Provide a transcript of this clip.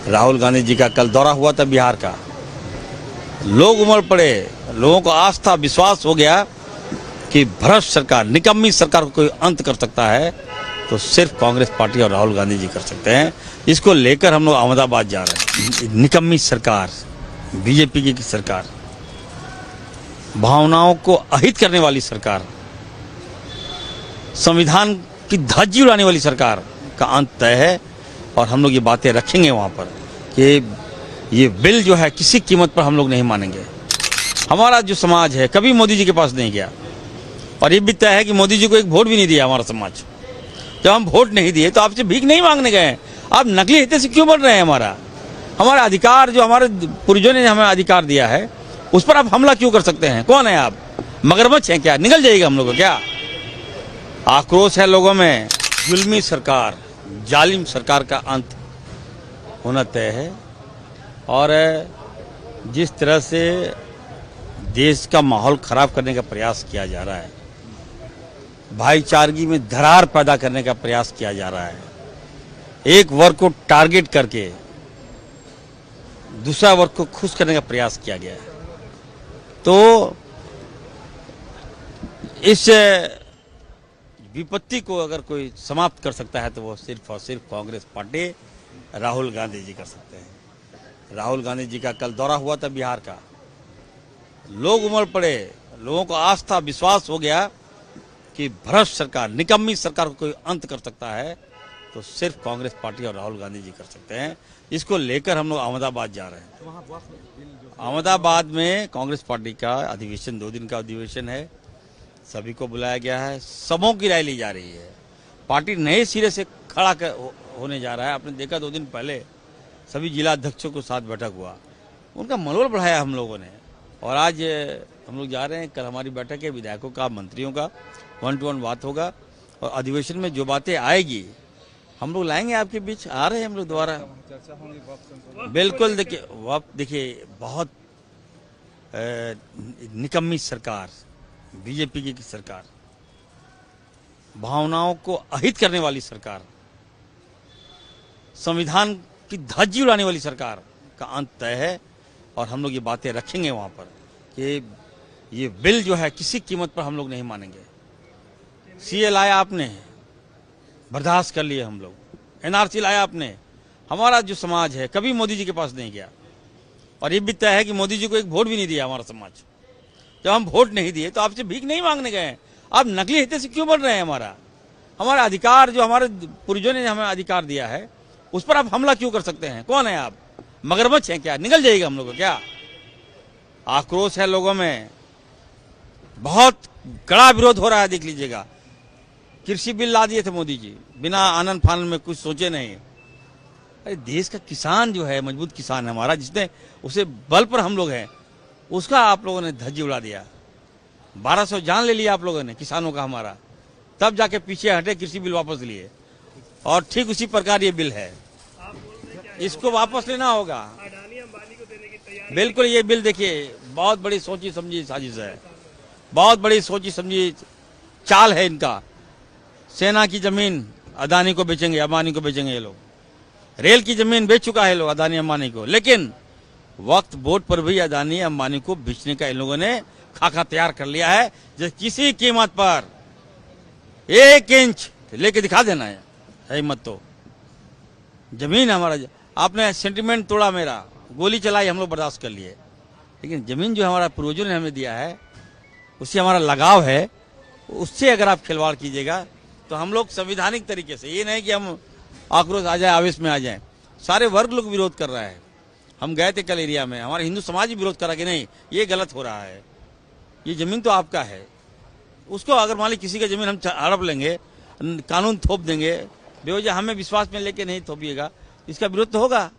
राहुल गांधी जी का कल दौरा हुआ था बिहार का। लोग उमड़ पड़े, लोगों को आस्था विश्वास हो गया कि भ्रष्ट सरकार, निकम्मी सरकार को कोई अंत कर सकता है तो सिर्फ कांग्रेस पार्टी और राहुल गांधी जी कर सकते हैं। इसको लेकर हम लोग अहमदाबाद जा रहे हैं। निकम्मी सरकार, बीजेपी की सरकार, भावनाओं को अहित करने वाली सरकार, संविधान की धज्जी उड़ाने वाली सरकार का अंत तय है। और हम लोग ये बातें रखेंगे वहाँ पर कि ये बिल जो है किसी कीमत पर हम लोग नहीं मानेंगे। हमारा जो समाज है कभी मोदी जी के पास नहीं गया और ये भी तय है कि मोदी जी को एक वोट भी नहीं दिया हमारा समाज। जब हम वोट नहीं दिए तो आपसे भीख नहीं मांगने गए। आप नकली हित से क्यों बढ़ रहे हैं? हमारा अधिकार जो हमारे पूर्वजों ने हमें अधिकार दिया है उस पर आप हमला क्यों कर सकते हैं? कौन है आप? मगरमच्छ हैं क्या? निकल जाइएगा हम लोग को क्या? आक्रोश है लोगों में। जुल्मी सरकार, जालिम सरकार का अंत होना तय है। और जिस तरह से देश का माहौल खराब करने का प्रयास किया जा रहा है, भाईचारगी में दरार पैदा करने का प्रयास किया जा रहा है, एक वर्ग को टारगेट करके दूसरा वर्ग को खुश करने का प्रयास किया गया है, तो इस विपत्ति को अगर कोई समाप्त कर सकता है तो वो सिर्फ और सिर्फ कांग्रेस पार्टी, राहुल गांधी जी कर सकते हैं। राहुल गांधी जी का कल दौरा हुआ था बिहार का। लोग उमड़ पड़े, लोगों को आस्था विश्वास हो गया कि भ्रष्ट सरकार, निकम्मी सरकार को कोई अंत कर सकता है तो सिर्फ कांग्रेस पार्टी और राहुल गांधी जी कर सकते हैं। इसको लेकर हम लोग अहमदाबाद जा रहे हैं। अहमदाबाद में कांग्रेस पार्टी का अधिवेशन, 2 दिन का अधिवेशन है, सभी को बुलाया गया है, सबों की राय ली जा रही है। पार्टी नए सिरे से खड़ा होने जा रहा है। आपने देखा 2 दिन पहले सभी जिला अध्यक्षों के साथ बैठक हुआ, उनका मनोबल बढ़ाया हम लोगों ने। और आज हम लोग जा रहे हैं, कल हमारी बैठक है विधायकों का, मंत्रियों का 1-to-1 बात होगा और अधिवेशन में जो बातें आएगी हम लोग लाएंगे आपके बीच। आ रहे हैं हम लोग दोबारा, बिल्कुल। देखिए बहुत निकम्मी सरकार, बीजेपी की सरकार, भावनाओं को अहित करने वाली सरकार, संविधान की धज्जी उड़ाने वाली सरकार का अंत तय है। और हम लोग ये बातें रखेंगे वहाँ पर कि ये बिल जो है किसी कीमत पर हम लोग नहीं मानेंगे। सीए लाया आपने, बर्दाश्त कर लिए हम लोग। एनआरसी लाया आपने, हमारा जो समाज है कभी मोदी जी के पास नहीं गया और ये भी तय है कि मोदी जी को एक वोट भी नहीं दिया हमारा समाज। जब हम वोट नहीं दिए तो आपसे भीख नहीं मांगने गए। आप नकली हित से क्यों बढ़ रहे हैं? हमारा अधिकार जो हमारे पूर्वजों ने हमें अधिकार दिया है उस पर आप हमला क्यों कर सकते हैं? कौन है आप? मगरमच्छ हैं क्या? निकल जाइएगा हम लोग को क्या? आक्रोश है लोगों में। बहुत कड़ा विरोध हो रहा है, देख लीजिएगा। कृषि बिल ला दिए थे मोदी जी बिना आनन फानन में, कुछ सोचे नहीं। अरे देश का किसान जो है, मजबूत किसान है हमारा, जिसने उसे बल पर हम लोग हैं, उसका आप लोगों ने धज्जी उड़ा दिया। 1200 जान ले लिया आप लोगों ने किसानों का हमारा, तब जाके पीछे हटे, कृषि बिल वापस लिए। और ठीक उसी प्रकार ये बिल है, इसको वापस लेना होगा। बिल्कुल, ये बिल देखिए बहुत बड़ी सोची समझी साजिश है, बहुत बड़ी सोची समझी चाल है इनका। सेना की जमीन अदानी को बेचेंगे, अंबानी को बेचेंगे ये लोग। रेल की जमीन बेच चुका है लोग अदानी अंबानी को, लेकिन वक्त वोट पर भी अदानी अंबानी को बेचने का इन लोगों ने खाका तैयार कर लिया है। जो किसी कीमत पर 1 इंच लेके दिखा देना है हिम्मत तो। जमीन हमारा, आपने सेंटिमेंट तोड़ा, मेरा गोली चलाई, हम लोग बर्दाश्त कर लिए, लेकिन जमीन जो हमारा पूर्वजों ने हमें दिया है उससे हमारा लगाव है। उससे अगर आप खिलवाड़ कीजिएगा तो हम लोग संवैधानिक तरीके से, ये नहीं कि हम आक्रोश आ जाए, आवेश में आ जाए। सारे वर्ग लोग विरोध कर रहा है। हम गए थे कल एरिया में, हमारे हिंदू समाज भी विरोध करा कि नहीं ये गलत हो रहा है, ये जमीन तो आपका है। उसको अगर मान ली किसी का जमीन हम हड़प लेंगे, कानून थोप देंगे, बेवजह हमें विश्वास में लेके नहीं थोपिएगा, इसका विरोध तो होगा।